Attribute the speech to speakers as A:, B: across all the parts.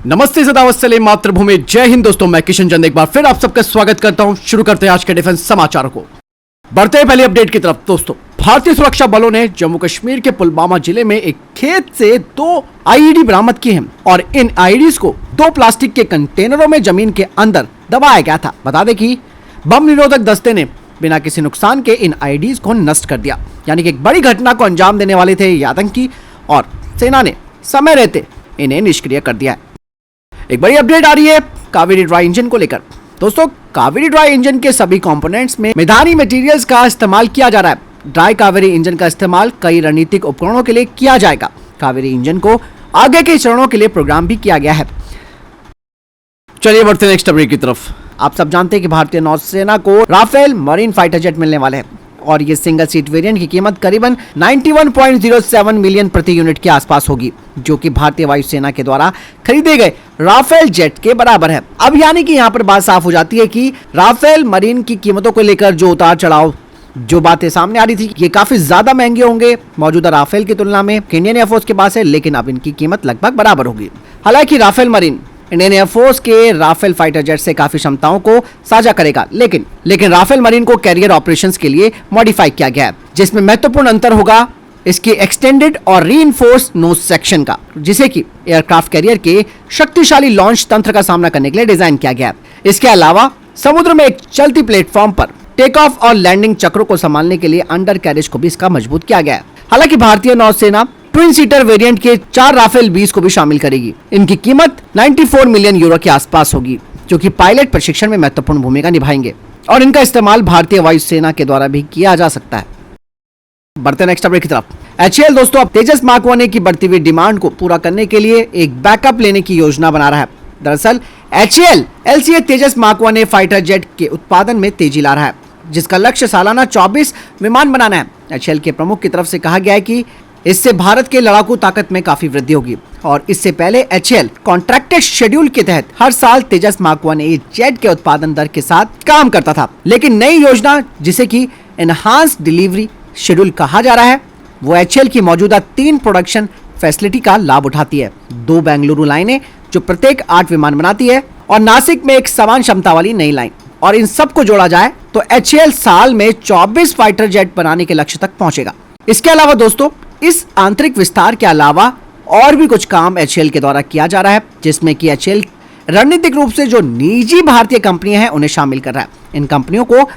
A: नमस्ते सदावत्सले मातृभूमि, जय हिंद दोस्तों। मैं किशन चंद एक बार फिर आप सबका स्वागत करता हूं। शुरू करते हैं आज के डिफेंस समाचारों को। बढ़ते हैं पहली अपडेट की तरफ। दोस्तों, भारतीय सुरक्षा बलों ने जम्मू कश्मीर के पुलवामा जिले में एक खेत से 2 आईईडी बरामद किए हैं और इन आईईडीज को 2 प्लास्टिक के कंटेनरों में जमीन के अंदर दबाया गया था। बता दें कि बम निरोधक दस्ते ने बिना किसी नुकसान के इन आईईडीज को नष्ट कर दिया। यानी कि एक बड़ी घटना को अंजाम देने वाले थे ये आतंकी और सेना ने समय रहते इन्हें निष्क्रिय कर दिया है। एक बड़ी अपडेट आ रही है कावेरी ड्राई इंजन को लेकर। दोस्तों, कावेरी ड्राई इंजन के सभी कंपोनेंट्स में मैदानी मटेरियल्स का इस्तेमाल किया जा रहा है। ड्राई कावेरी इंजन का इस्तेमाल कई रणनीतिक उपकरणों के लिए किया जाएगा। कावेरी इंजन को आगे के चरणों के लिए प्रोग्राम भी किया गया है। चलिए बढ़ते हैं नेक्स्ट अपडेट की तरफ। आप सब जानते हैं कि भारतीय नौसेना को राफेल मरीन फाइटर जेट मिलने वाले हैं और ये सिंगल सीट वेरिएंट की कीमत करीबन 91.07 मिलियन प्रति यूनिट के आसपास होगी, जो कि भारतीय वायुसेना के द्वारा खरीदे गए राफेल जेट के बराबर है। अब यानी कि यहाँ पर बात साफ हो जाती है कि राफेल मरीन की कीमतों को लेकर जो उतार चढ़ाव जो बातें सामने आ रही थी, ये काफी ज्यादा महंगे होंगे मौजूदा राफेल की तुलना में। इंडियन एयरफोर्स के पास है, लेकिन अब इनकी कीमत लगभग बराबर होगी। हालांकि राफेल मरीन इंडियन एयरफोर्स के राफेल फाइटर जेट से काफी क्षमताओं को साझा करेगा, लेकिन राफेल मरीन को कैरियर ऑपरेशंस के लिए मॉडिफाई किया गया है, जिसमें महत्वपूर्ण अंतर होगा इसके एक्सटेंडेड और रीइंफोर्स नोज सेक्शन का, जिसे कि एयरक्राफ्ट कैरियर के शक्तिशाली लॉन्च तंत्र का सामना करने के लिए डिजाइन किया गया है। इसके अलावा समुद्र में एक चलती प्लेटफॉर्म पर टेक ऑफ और लैंडिंग चक्रों को संभालने के लिए अंडर कैरेज को भी इसका मजबूत किया गया है। हालांकि भारतीय नौसेना ट्विन सीटर वेरिएंट के 4 राफेल 20 को भी शामिल करेगी। इनकी कीमत 94 मिलियन यूरो के आसपास होगी, जो कि पायलट प्रशिक्षण में महत्वपूर्ण भूमिका निभाएंगे और इनका इस्तेमाल भारतीय वायुसेना के द्वारा भी किया जा सकता है। बढ़ते नेक्स्ट अपडेट की तरफ। HAL दोस्तों अब तेजस मार्क 1 की बढ़ती हुई डिमांड को पूरा करने के लिए एक बैकअप लेने की योजना बना रहा है। दरअसल HAL LCA तेजस मार्क 1 फाइटर जेट के उत्पादन में तेजी ला रहा है, जिसका लक्ष्य सालाना 24 विमान बनाना है। HAL के प्रमुख की तरफ से कहा गया है कि इससे भारत के लड़ाकू ताकत में काफी वृद्धि होगी और इससे पहले HAL कॉन्ट्रैक्टेड शेड्यूल के तहत हर साल तेजस मार्क 1 जेट के उत्पादन दर के साथ काम करता था, लेकिन नई योजना जिसे कि एनहांस डिलीवरी शेड्यूल कहा जा रहा है, वो HAL की मौजूदा 3 प्रोडक्शन फैसिलिटी का लाभ उठाती है। 2 बेंगलुरु लाइनें जो प्रत्येक 8 विमान बनाती है और नासिक में एक समान क्षमता वाली नई लाइन, और इन सबको जोड़ा जाए तो HAL साल में 24 फाइटर जेट बनाने के लक्ष्य तक पहुंचेगा। इसके अलावा दोस्तों, इस आंतरिक विस्तार के अलावा और भी कुछ काम HAL के द्वारा किया जा रहा है, जिसमें कि HAL रणनीतिक रूप से जो निजी भारतीय कंपनियां हैं उन्हें शामिल कर रहा है। इन कंपनियों को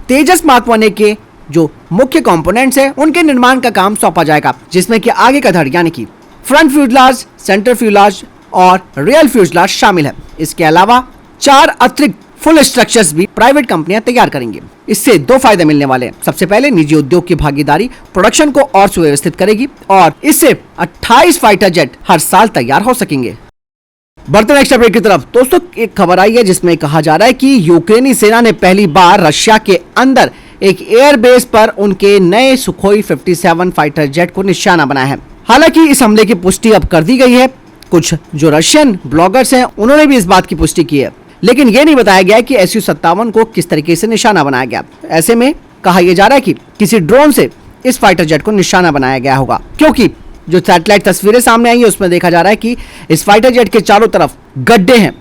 A: तेजस मार्क 1 के जो मुख्य कंपोनेंट्स हैं उनके निर्माण का काम सौंपा जाएगा, जिसमें कि आगे का धड़ यानी कि फ्रंट फ्यूजलाज, सेंटर फ्यूजलाज और रियर फ्यूजलाज शामिल है। इसके अलावा 4 अतिरिक्त फुल स्ट्रक्चर्स भी प्राइवेट कंपनियां तैयार करेंगी। इससे 2 फायदे मिलने वाले हैं। सबसे पहले निजी उद्योग की भागीदारी प्रोडक्शन को और सुव्यवस्थित करेगी और इससे 28 फाइटर जेट हर साल तैयार हो सकेंगे। बढ़ते नेक्स्ट अपडेट की तरफ। दोस्तों, एक खबर आई है जिसमें कहा जा रहा है कि यूक्रेनी सेना ने पहली बार रशिया के अंदर एक एयरबेस पर उनके नए सुखोई 57 फाइटर जेट को निशाना बनाया है। हालांकि इस हमले की पुष्टि अब कर दी गई है। कुछ जो रशियन ब्लॉगर्स हैं उन्होंने भी इस बात की पुष्टि की है, लेकिन यह नहीं बताया गया कि Su-57 को किस तरीके से निशाना बनाया गया। ऐसे में कहा यह जा रहा है कि किसी ड्रोन से इस फाइटर जेट को निशाना बनाया गया होगा, क्योंकि जो सैटेलाइट तस्वीरें सामने आई है उसमें देखा जा रहा है कि इस फाइटर जेट के चारों तरफ गड्ढे हैं,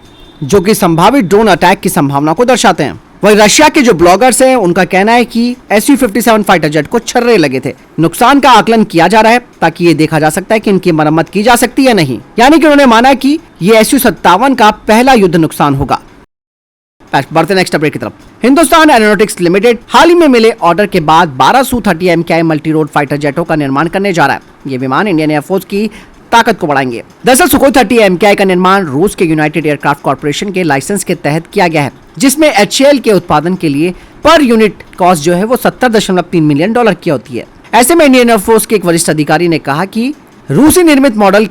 A: जो कि संभावित ड्रोन अटैक की संभावना को दर्शाते हैं। वही रशिया के जो ब्लॉगर्स हैं उनका कहना है कि Su-57 फाइटर जेट को छर्रे लगे थे। नुकसान का आकलन किया जा रहा है ताकि ये देखा जा सकता है कि इनकी मरम्मत की जा सकती है या नहीं। यानी कि उन्होंने माना कि ये Su-57 का पहला युद्ध नुकसान होगा। बढ़ते नेक्स्ट अपडेट की तरफ। हिंदुस्तान एरोनॉटिक्स लिमिटेड हाल ही में मिले ऑर्डर के बाद 12 Su-30 MKI multi role fighter जेटों का निर्माण करने जा रहा है। ये विमान इंडियन एयरफोर्स की ताकत को बढ़ाएंगे। दरअसल सुखोई 30 MKI का निर्माण रूस के यूनाइटेड एयरक्राफ्ट कॉर्पोरेशन के लाइसेंस के तहत किया गया है, जिसमें HAL के उत्पादन के लिए पर यूनिट कॉस्ट जो है वो $70.3 मिलियन की होती है। ऐसे में इंडियन एयरफोर्स के एक वरिष्ठ अधिकारी ने कहा कि रूसी निर्मित मॉडल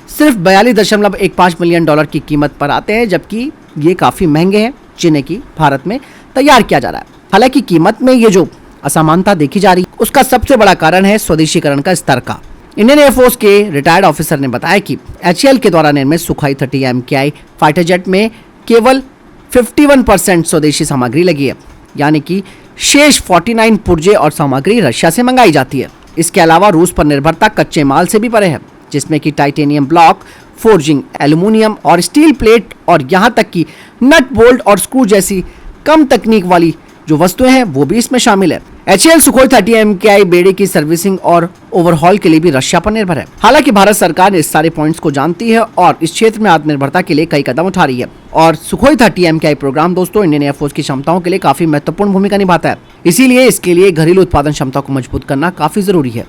A: सिर्फ $42.15 मिलियन की कीमत पर आते हैं, जबकि ये काफी महंगे हैं, जिन्हें की भारत में तैयार किया जा रहा है। हालांकि कीमत में ये जो असमानता देखी जा रही है उसका सबसे बड़ा कारण है स्वदेशीकरण का स्तर का। इंडियन एयरफोर्स के रिटायर्ड ऑफिसर ने बताया कि HAL के द्वारा निर्मित सुखोई 30 MKI फाइटर जेट में केवल 51% स्वदेशी सामग्री लगी है, यानी कि शेष 49 पुर्जे और सामग्री रशिया से मंगाई जाती है। इसके अलावा रूस पर निर्भरता कच्चे माल से भी परे है, जिसमें कि टाइटेनियम ब्लॉक फोर्जिंग, एल्यूमिनियम और स्टील प्लेट और यहाँ तक कि नट बोल्ट और स्क्रू जैसी कम तकनीक वाली जो वस्तुएं हैं वो भी इसमें शामिल है। HAL सुखोई 30 MKI बेड़े की सर्विसिंग और ओवरहॉल के लिए भी रशिया पर निर्भर है। हालांकि भारत सरकार इस सारे पॉइंट्स को जानती है और इस क्षेत्र में आत्मनिर्भरता के लिए कई कदम उठा रही है और सुखोई 30 MKI प्रोग्राम दोस्तों इंडियन एयरफोर्स की क्षमताओं के लिए काफी महत्वपूर्ण भूमिका निभाता है। इसीलिए इसके लिए घरेलू उत्पादन क्षमता को मजबूत करना काफी जरूरी है।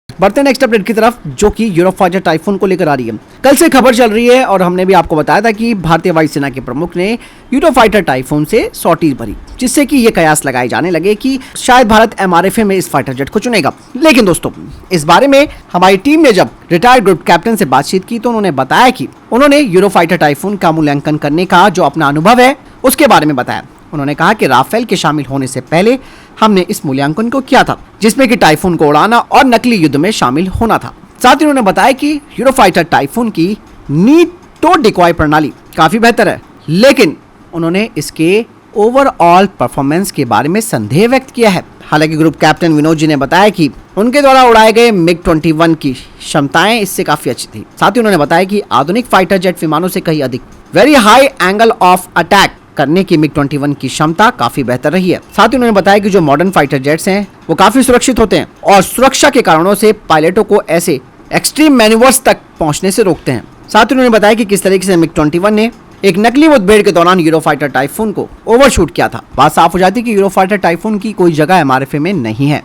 A: बढ़ते हैं नेक्स्ट अपडेट की तरफ, जो कि यूरोफाइटर टाइफून को लेकर आ रही है। कल से खबर चल रही है और हमने भी आपको बताया था कि भारतीय वायुसेना के प्रमुख ने यूरोफाइटर टाइफून से सॉर्टीज भरी, जिससे कि ये कयास लगाए जाने लगे कि शायद भारत MRFA में इस फाइटर जेट को चुनेगा। लेकिन दोस्तों, इस बारे में हमारी टीम ने जब रिटायर्ड ग्रुप कैप्टन से बातचीत की तो उन्होंने बताया कि उन्होंने यूरोफाइटर टाइफून का मूल्यांकन करने का जो अपना अनुभव है उसके बारे में बताया। उन्होंने कहा कि राफेल के शामिल होने से पहले हमने इस मूल्यांकन को किया था, जिसमें कि टाइफून को उड़ाना और नकली युद्ध में शामिल होना था। साथ ही उन्होंने बताया कि यूरोफाइटर टाइफून की नीट टो डिकॉय प्रणाली काफी बेहतर है, लेकिन उन्होंने इसके ओवरऑल परफॉर्मेंस के बारे में संदेह व्यक्त किया है। हालांकि ग्रुप कैप्टन विनोद जी ने बताया कि उनके द्वारा उड़ाए गए MiG-21 की क्षमताएं इससे काफी अच्छी थी। साथ ही उन्होंने बताया कि आधुनिक फाइटर जेट विमानों से कहीं अधिक very high angle of attack करने की MiG-21 की क्षमता काफी बेहतर रही है। साथ ही उन्होंने बताया कि जो मॉडर्न फाइटर जेट्स हैं वो काफी सुरक्षित होते हैं और सुरक्षा के कारणों से पायलटों को ऐसे एक्सट्रीम मैन्यूवर्स तक पहुंचने से रोकते हैं। साथ ही उन्होंने बताया कि किस तरीके से MiG-21 ने एक नकली मुठभेड़ के दौरान यूरोफाइटर टाइफून को ओवरशूट किया था। बात साफ हो जाती है कि यूरोफाइटर टाइफून की कोई जगह MRFA में नहीं है।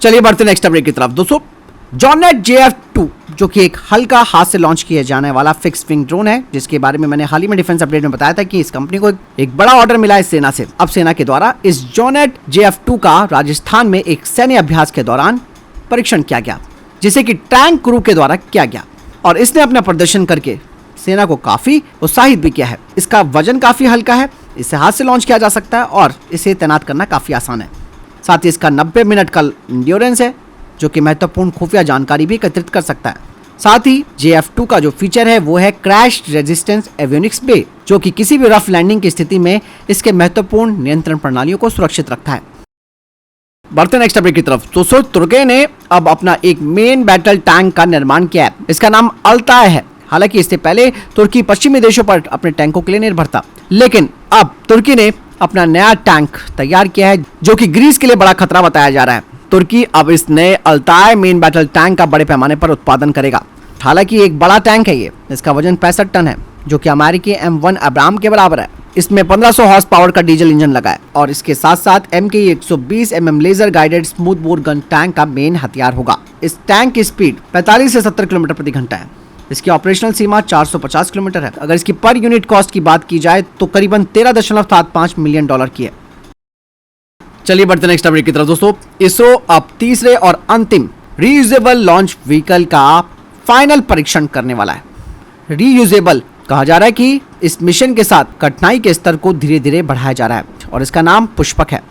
A: चलिए बढ़ते नेक्स्ट अपडेट की तरफ दोस्तों। जॉनेट JF2 जो कि एक हल्का हाथ से लॉन्च किया जाने वाला फिक्स विंग ड्रोन है, जिसके बारे में मैंने हाल ही में डिफेंस अपडेट में बताया था कि इस कंपनी को एक बड़ा ऑर्डर मिला है सेना से। अब सेना के द्वारा इस जॉनेट JF2 का राजस्थान में एक सैन्य अभ्यास के दौरान परीक्षण किया गया, जिसे कि टैंक क्रू के द्वारा किया गया और इसने अपना प्रदर्शन करके सेना को काफी उत्साहित भी किया है। इसका वजन काफी हल्का है, इसे हाथ से लॉन्च किया जा सकता है और इसे तैनात करना काफी आसान है। साथ ही इसका 90 मिनट का इंड्योरेंस है, जो कि महत्वपूर्ण खुफिया जानकारी भी एकत्रित कर सकता है। साथ ही JF2 का जो फीचर है वो है क्रैश रेजिस्टेंस एवियोनिक्स बे, जो कि किसी भी रफ लैंडिंग की स्थिति में इसके महत्वपूर्ण नियंत्रण प्रणालियों को सुरक्षित रखता है। बढ़ते नेक्स्ट अपडेट की तरफ। दोस्तों, तुर्की ने अब अपना एक मेन बैटल टैंक का निर्माण किया है। इसका नाम अल्ताय है। हालांकि इससे पहले तुर्की पश्चिमी देशों पर अपने टैंकों के लिए निर्भर था, लेकिन अब तुर्की ने अपना नया टैंक तैयार किया है, जो कि ग्रीस के लिए बड़ा खतरा बताया जा रहा है। तुर्की अब इस नए अल्ताय मेन बैटल टैंक का बड़े पैमाने पर उत्पादन करेगा। हालांकि एक बड़ा टैंक है ये, इसका वजन 65 टन है, जो कि अमेरिकी M1 अब्राम के बराबर है। इसमें 1500 हॉर्स पावर का डीजल इंजन लगा है और इसके साथ साथ MKE 120 mm laser guided smooth bore gun tank का मेन हथियार होगा। इस टैंक की स्पीड 45 से 70 किलोमीटर प्रति घंटा है। इसकी ऑपरेशनल सीमा 450 किलोमीटर है। अगर इसकी पर यूनिट कॉस्ट की बात की जाए तो करीबन $13.75 मिलियन की है। चलिए बढ़ते नेक्स्ट अपडेट की तरफ दोस्तों। इसरो अब तीसरे और अंतिम रीयूजेबल लॉन्च व्हीकल का फाइनल परीक्षण करने वाला है। रीयूजेबल कहा जा रहा है कि इस मिशन के साथ कठिनाई के स्तर को धीरे धीरे बढ़ाया जा रहा है और इसका नाम पुष्पक है।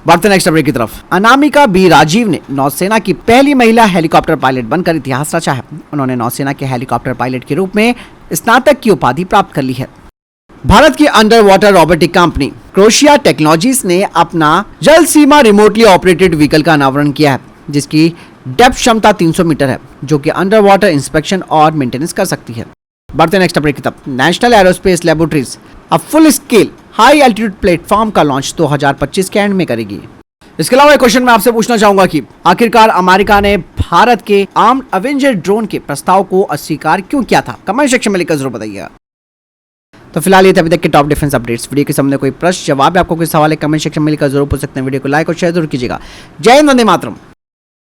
A: बढ़ते नेक्स्ट अपडेट की तरफ। अनामिका बी राजीव ने नौसेना की पहली महिला हेलीकॉप्टर पायलट बनकर इतिहास रचा है। उन्होंने नौसेना के हेलीकॉप्टर पायलट के रूप में स्नातक की उपाधि प्राप्त कर ली है। भारत की under water robotic company crochet technologies ने अपना जल सीमा रिमोटली ऑपरेटेड व्हीकल का अनावरण किया है, जिसकी डेप्थ क्षमता 300 मीटर है, जो कि अंडर वाटर इंस्पेक्शन और मेंटेनेंस कर सकती है। बढ़ते नेक्स्ट अपडेट की तरफ। नेशनल एरोस्पेस लैबोरेटरीज अब full scale high altitude platform का लॉन्च 2025 के एंड में करेगी। इसके अलावा एक क्वेश्चन मैं आपसे पूछना चाहूंगा कि आखिरकार अमेरिका ने भारत के आर्म्ड अवेंजर ड्रोन के प्रस्ताव को अस्वीकार क्यों किया था? कमेंट सेक्शन में लिखकर जरूर बताइएगा। तो फिलहाल ये थे अभी तक के टॉप डिफेंस अपडेट्स। वीडियो के सामने कोई प्रश्न जवाब है, आपको कोई सवाल है, कमेंट सेक्शन में लिखकर जरूर पूछ सकते हैं। वीडियो को लाइक और शेयर जरूर कीजिएगा। जय हिंद, वंदे मातरम।